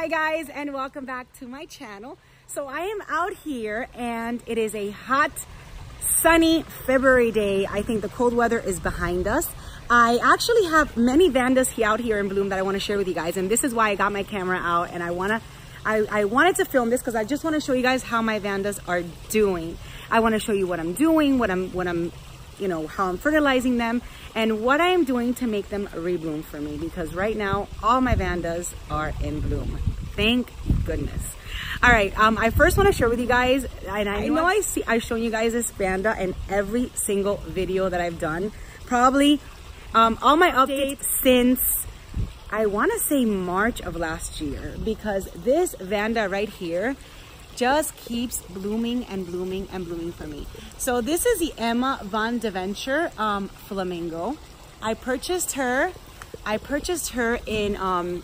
Hi guys, and welcome back to my channel. So I am out here and it is a hot, sunny February day. I think the cold weather is behind us. I actually have many Vandas out here in bloom that I want to share with you guys, and this is why I got my camera out and I wanted to film this because I just want to show you guys how my Vandas are doing. I want to show you what I'm doing, how I'm fertilizing them, and what I am doing to make them rebloom for me, because right now all my Vandas are in bloom. Thank goodness. All right, I first want to share with you guys, and I know I've shown you guys this Vanda in every single video that I've done, probably all my updates since I want to say March of last year, because this Vanda right here just keeps blooming and blooming and blooming for me. So this is the Vanda Flamingo. I purchased her in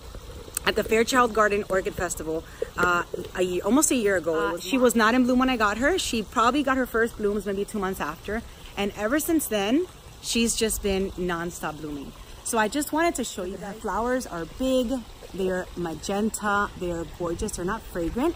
at the Fairchild Garden Orchid Festival almost a year ago. She was not in bloom when I got her. She probably got her first blooms maybe 2 months after, and ever since then she's just been non-stop blooming. So I just wanted to show you that flowers are big, they're magenta, they're gorgeous, they're not fragrant,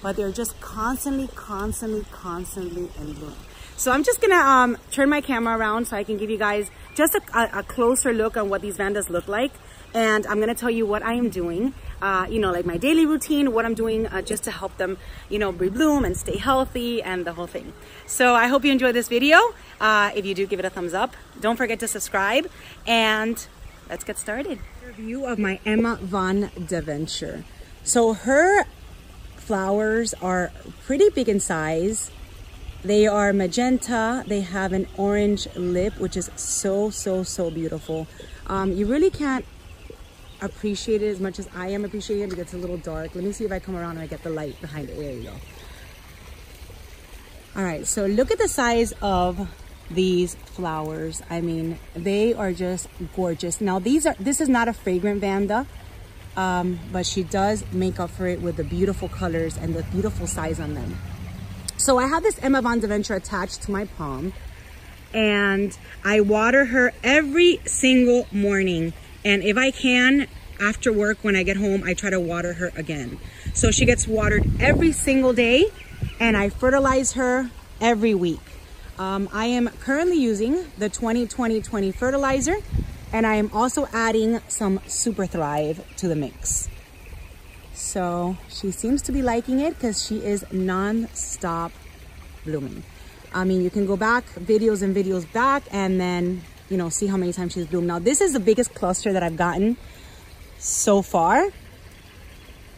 but they're just constantly in bloom. So I'm just gonna turn my camera around so I can give you guys just a closer look on what these Vandas look like. And I'm gonna tell you what I am doing, like my daily routine, what I'm doing just to help them, rebloom and stay healthy and the whole thing. So I hope you enjoyed this video. If you do, give it a thumbs up. Don't forget to subscribe, and let's get started. Review of my Vanda. So her flowers are pretty big in size. They are magenta. They have an orange lip, which is so beautiful. You really can't appreciate it as much as I am appreciating it because it's a little dark. Let me see if I come around and I get the light behind it. There you go. All right, so look at the size of these flowers. I mean, they are just gorgeous. Now this is not a fragrant Vanda, but she does make up for it with the beautiful colors and the beautiful size on them. So I have this Vanda attached to my palm, and I water her every single morning. And if I can, after work when I get home, I try to water her again. So she gets watered every single day, and I fertilize her every week. I am currently using the 20-20-20 fertilizer, and I am also adding some Super Thrive to the mix. So she seems to be liking it because she is non-stop blooming. I mean, you can go back videos and videos back and then see how many times she's bloomed. Now this is the biggest cluster that I've gotten so far,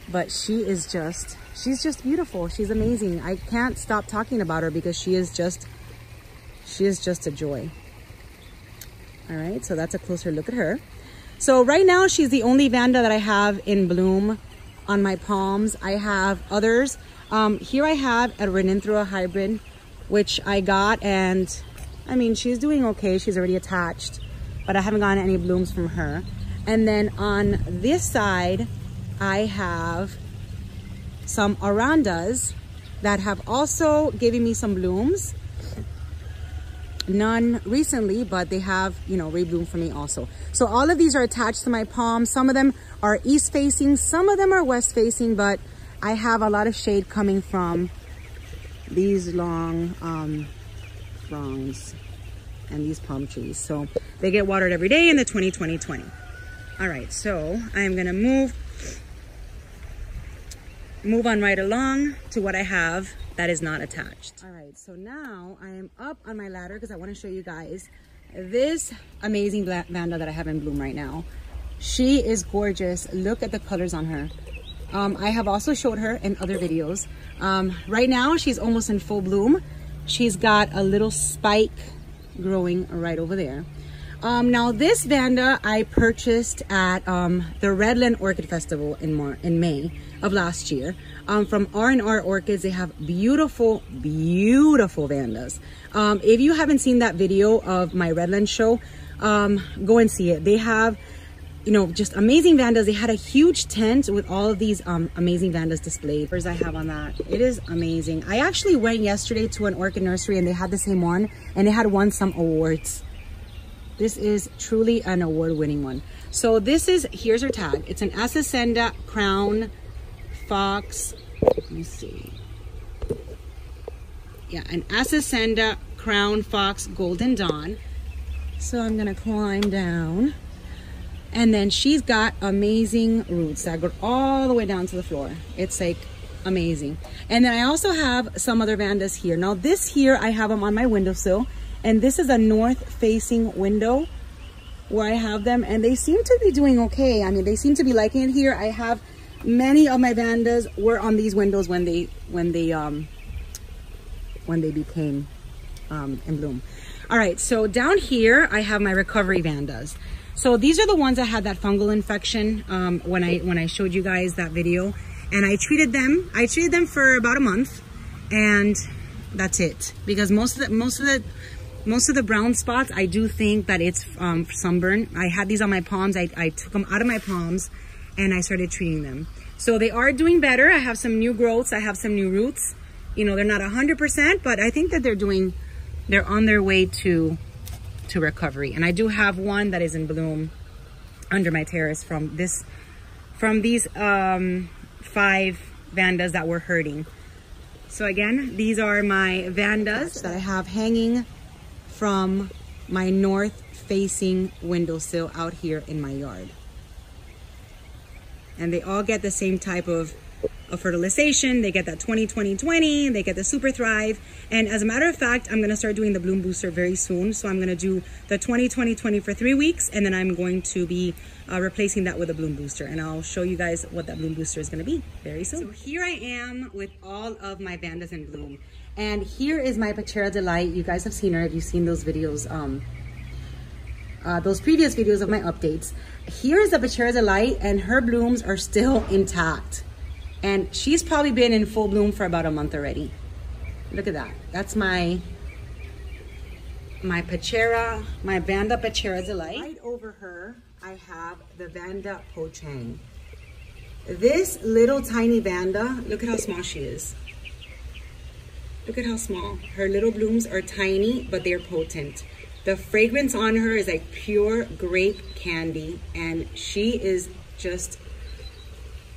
but she's just beautiful. She's amazing. I can't stop talking about her because she is just a joy. All right, so that's a closer look at her. So right now she's the only Vanda that I have in bloom on my palms. I have others. Here I have a Renanthera hybrid, which I got, and I mean, she's doing okay. She's already attached, but I haven't gotten any blooms from her. And then on this side, I have some Arandas that have also given me some blooms. None recently, but they have, rebloomed for me also. So all of these are attached to my palm. Some of them are east facing, some of them are west facing, but I have a lot of shade coming from these long fronds and these palm trees. So they get watered every day in the 20-20-20. All right, so I'm gonna move on right along to what I have that is not attached. All right, so now I am up on my ladder because I want to show you guys this amazing Vanda that I have in bloom right now. She is gorgeous. Look at the colors on her. I have also showed her in other videos. Right now she's almost in full bloom. She's got a little spike growing right over there. Now this Vanda I purchased at the Redland Orchid Festival in May of last year. From R&R Orchids. They have beautiful Vandas. If you haven't seen that video of my Redland show, go and see it. They have just amazing Vandas. They had a huge tent with all of these amazing Vandas displayed. Where's I have on that? It is amazing. I actually went yesterday to an orchid nursery and they had the same one, and it had won some awards. This is truly an award-winning one. So this is, here's her tag. It's an Asacenда Crown Fox. Let me see. Yeah, an Asacenda Crown Fox Golden Dawn. So I'm gonna climb down. And then she's got amazing roots that go all the way down to the floor. It's like amazing. And then I also have some other Vandas here. Now this here, I have them on my windowsill. And this is a north-facing window where I have them. And they seem to be doing okay. I mean, they seem to be liking it here. I have many of my Vandas were on these windows when they became in bloom. All right, so down here, I have my recovery Vandas. So these are the ones that had that fungal infection when I showed you guys that video, and I treated them. I treated them for about a month, and that's it. Because most of the brown spots, I do think that it's sunburn. I had these on my palms. I took them out of my palms, and I started treating them. So they are doing better. I have some new growths. I have some new roots. You know, they're not 100%, but I think that they're on their way to recovery. And I do have one that is in bloom under my terrace from these 5 Vandas that were hurting. So again, these are my Vandas that I have hanging from my north facing windowsill out here in my yard. And they all get the same type of fertilization. They get that 20-20-20, they get the Super Thrive. And as a matter of fact, I'm gonna start doing the bloom booster very soon. So I'm gonna do the 20-20-20 for 3 weeks, and then I'm going to be replacing that with a bloom booster. And I'll show you guys what that bloom booster is gonna be very soon. So here I am with all of my Vandas in bloom. And here is my Pachera Delight. You guys have seen her if you've seen those videos, those previous videos of my updates. Here is the Pachera Delight, and her blooms are still intact. And she's probably been in full bloom for about a month already. Look at that. That's my Pachera, my Vanda Pachera Delight. Right over her, I have the Vanda Pochang. This little tiny Vanda, look at how small she is. Look at how small. Her little blooms are tiny, but they're potent. The fragrance on her is like pure grape candy, and she is just,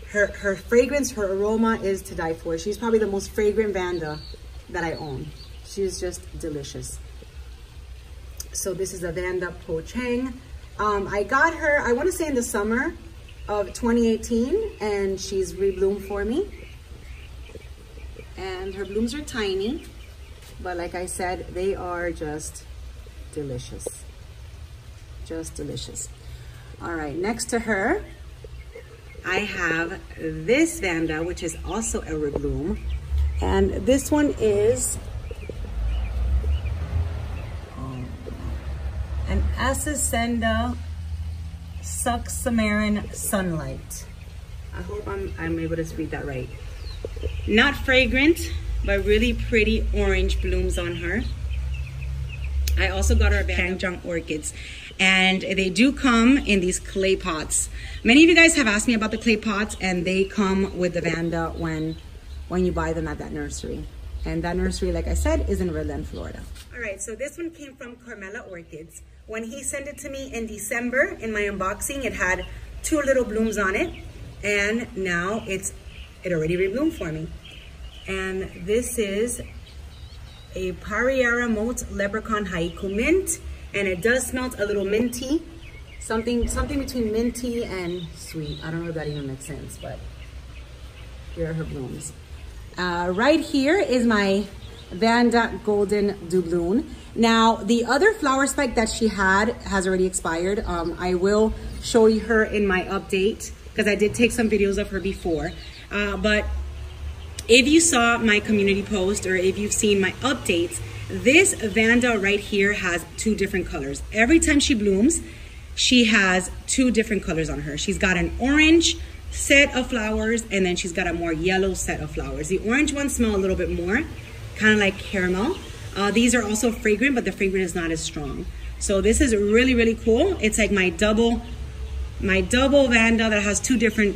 her fragrance, her aroma is to die for. She's probably the most fragrant Vanda that I own. She's just delicious. So this is a Vanda Pochang. I got her, I want to say in the summer of 2018, and she's rebloomed for me. And her blooms are tiny, but like I said, they are just delicious. Just delicious. All right, next to her, I have this Vanda, which is also a rebloom. And this one is an Asacenda Suxamarin Sunlight. I hope I'm able to read that right. Not fragrant, but really pretty orange blooms on her. I also got her Vanda orchids, and they do come in these clay pots. Many of you guys have asked me about the clay pots, and they come with the Vanda when you buy them at that nursery. And that nursery, like I said, is in Redland, Florida. All right, so this one came from Carmela Orchids. When he sent it to me in December in my unboxing, it had 2 little blooms on it, and now it already rebloomed for me. And this is a Pariara Moat Leprechaun Haiku Mint, and it does smell a little minty, something between minty and sweet. I don't know if that even makes sense, but here are her blooms. Right here is my Vanda Golden Doubloon. Now, the other flower spike that she had has already expired. I will show you her in my update, because I did take some videos of her before. But if you saw my community post, or if you've seen my updates, this Vanda right here has 2 different colors. Every time she blooms, she has 2 different colors on her. She's got an orange set of flowers, and then she's got a more yellow set of flowers. The orange ones smell a little bit more, kind of like caramel. These are also fragrant, but the fragrance is not as strong. So this is really, really cool. It's like my double Vanda that has 2 different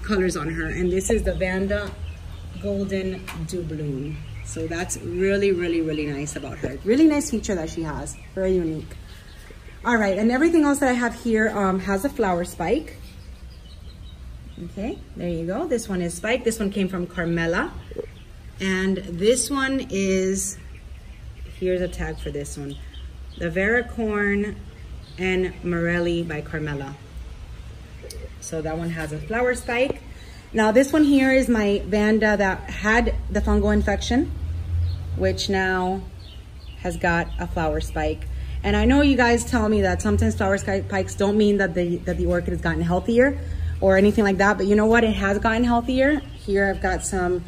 colors on her. And this is the Vanda Golden Doubloon. So that's really, really, really nice about her. Really nice feature that she has. Very unique. All right, and everything else that I have here has a flower spike. Okay, there you go. This one is spiked. This one came from Carmela. And this one is, here's a tag for this one. The Vericorn and Morelli by Carmela. So that one has a flower spike. Now this one here is my Vanda that had the fungal infection, which now has got a flower spike. And I know you guys tell me that sometimes flower spikes don't mean that the orchid has gotten healthier or anything like that, but you know what? It has gotten healthier. Here I've got some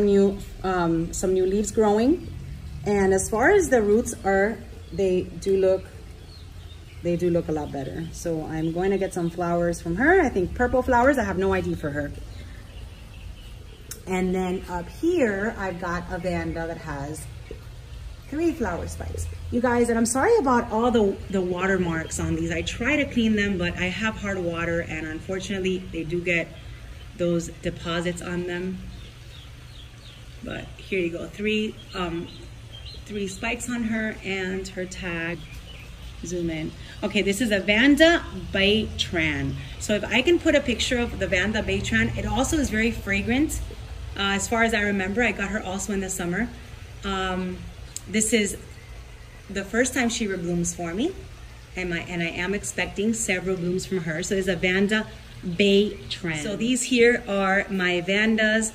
new leaves growing, and as far as the roots are, they do look a lot better. So I'm going to get some flowers from her. I think purple flowers. I have no ID for her. And then up here I've got a Vanda that has 3 flower spikes. You guys, and I'm sorry about all the water marks on these. I try to clean them, but I have hard water, and unfortunately they do get those deposits on them. But here you go, 3 spikes on her and her tag. Zoom in. Okay, this is a Vanda Bay Tran. So if I can put a picture of the Vanda Bay Tran, it also is very fragrant. As far as I remember, I got her also in the summer. This is the first time she reblooms for me, and I am expecting several blooms from her. So it's a Vanda Bay Tran. So these here are my Vandas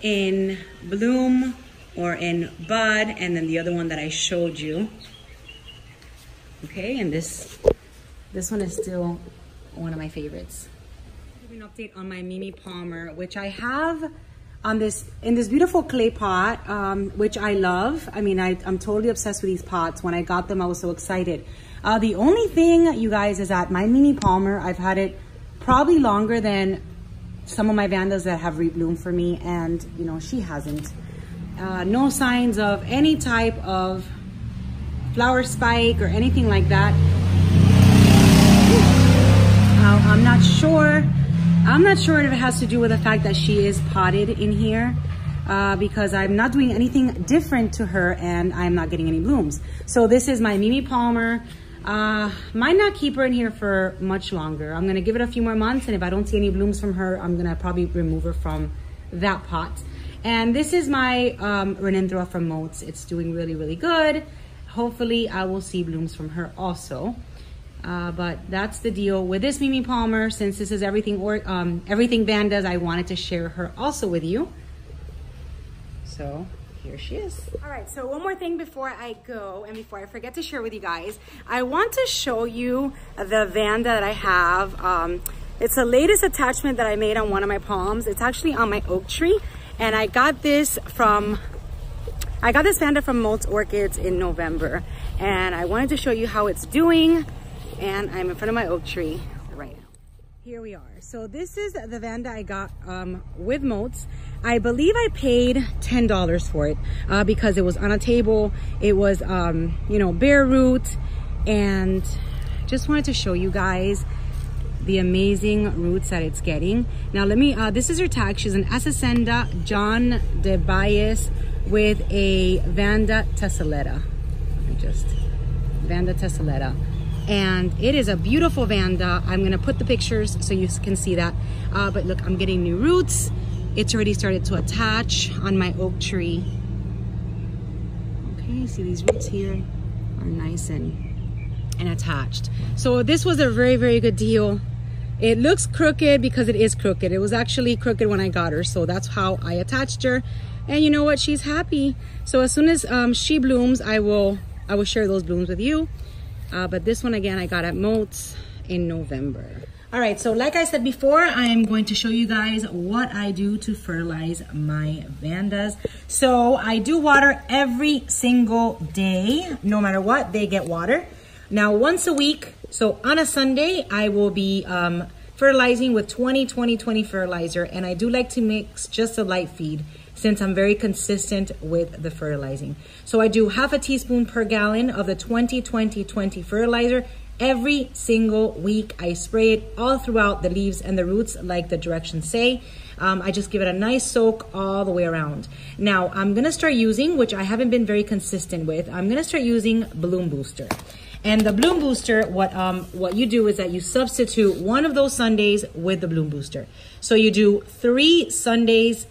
in bloom or in bud, and then the other one that I showed you. Okay, and this one is still one of my favorites. Give you an update on my Mimi Palmer, which I have on in this beautiful clay pot, which I love. I mean, I'm totally obsessed with these pots. When I got them, I was so excited. The only thing, you guys, is that my Mimi Palmer, I've had it probably longer than some of my Vandas that have rebloomed for me, and you know, she hasn't. No signs of any type of flower spike or anything like that. I'm not sure if it has to do with the fact that she is potted in here, because I'm not doing anything different to her and I'm not getting any blooms. So this is my Mimi Palmer. Might not keep her in here for much longer. I'm gonna give it a few more months, and if I don't see any blooms from her, I'm gonna probably remove her from that pot. And this is my Renindra from Moats. It's doing really, really good. Hopefully I will see blooms from her also. But that's the deal with this Mimi Palmer. Since this is everything Vandas, I wanted to share her also with you. So here she is. All right, so one more thing before I go and before I forget to share with you guys, I want to show you the Vanda that I have. It's the latest attachment that I made on one of my palms. It's actually on my oak tree, and I got this Vanda from Moats Orchids in November, and I wanted to show you how it's doing. And I'm in front of my oak tree right now. Here we are. So this is the Vanda I got with Moats. I believe I paid $10 for it because it was on a table. It was, you know, bare root, and just wanted to show you guys the amazing roots that it's getting. Now let me, this is her tag. She's an Acescenda John de Baez with a Vanda Tessellata. Vanda Tessellata. And it is a beautiful Vanda. I'm gonna put the pictures so you can see that. But look, I'm getting new roots. It's already started to attach on my oak tree. Okay, see these roots here are nice and attached. So this was a very, very good deal. It looks crooked because it is crooked. It was actually crooked when I got her, so that's how I attached her. And you know what? She's happy. So as soon as she blooms, I will share those blooms with you. But this one, again, I got at Moats in November. All right, so like I said before, I am going to show you guys what I do to fertilize my Vandas. So I do water every single day. No matter what, they get water. Now, once a week, so on a Sunday, I will be fertilizing with 20-20-20 fertilizer. And I do like to mix just a light feed, since I'm very consistent with the fertilizing. So I do half a teaspoon per gallon of the 20-20-20 fertilizer every single week. I spray it all throughout the leaves and the roots like the directions say. I just give it a nice soak all the way around. Now I'm gonna start using, which I haven't been very consistent with, I'm gonna start using Bloom Booster. And the bloom booster, what you do is that you substitute one of those Sundays with the bloom booster. So you do 3 Sundays,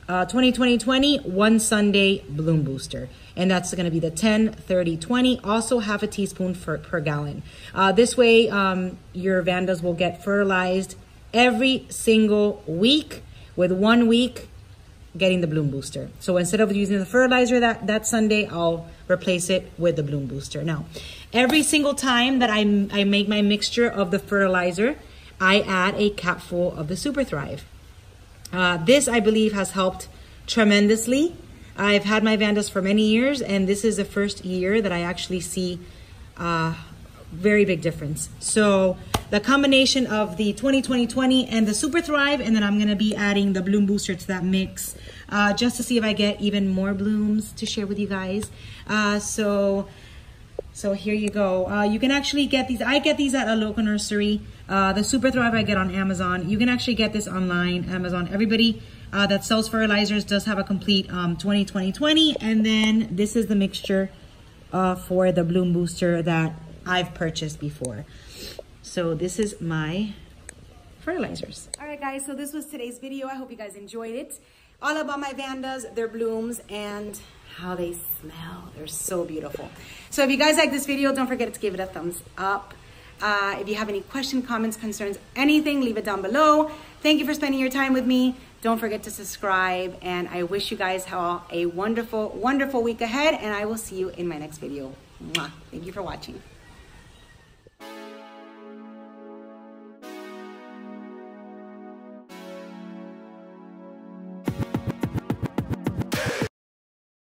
20, 1 Sunday bloom booster. And that's going to be the 10, 30, 20, also half a teaspoon per gallon. This way, your Vandas will get fertilized every single week, with 1 week getting the bloom booster. So instead of using the fertilizer that Sunday, I'll replace it with the bloom booster. Now, every single time that I make my mixture of the fertilizer, I add a capful of the Super Thrive. This, I believe, has helped tremendously. I've had my Vandas for many years, and this is the first year that I actually see very big difference. So the combination of the 20 and the Super Thrive, and then I'm going to be adding the bloom booster to that mix just to see if I get even more blooms to share with you guys. So here you go. You can actually get these. I get these at a local nursery. The Super Thrive I get on Amazon. You can actually get this online, Amazon. Everybody that sells fertilizers does have a complete 20, and then this is the mixture for the bloom booster that I've purchased before. So this is my fertilizers. All right, guys, so this was today's video. I hope you guys enjoyed it. All about my Vandas, their blooms, and how they smell. They're so beautiful. So if you guys like this video, don't forget to give it a thumbs up. If you have any questions, comments, concerns, anything, leave it down below. Thank you for spending your time with me. Don't forget to subscribe, and I wish you guys all a wonderful, wonderful week ahead, and I will see you in my next video. Mwah. Thank you for watching.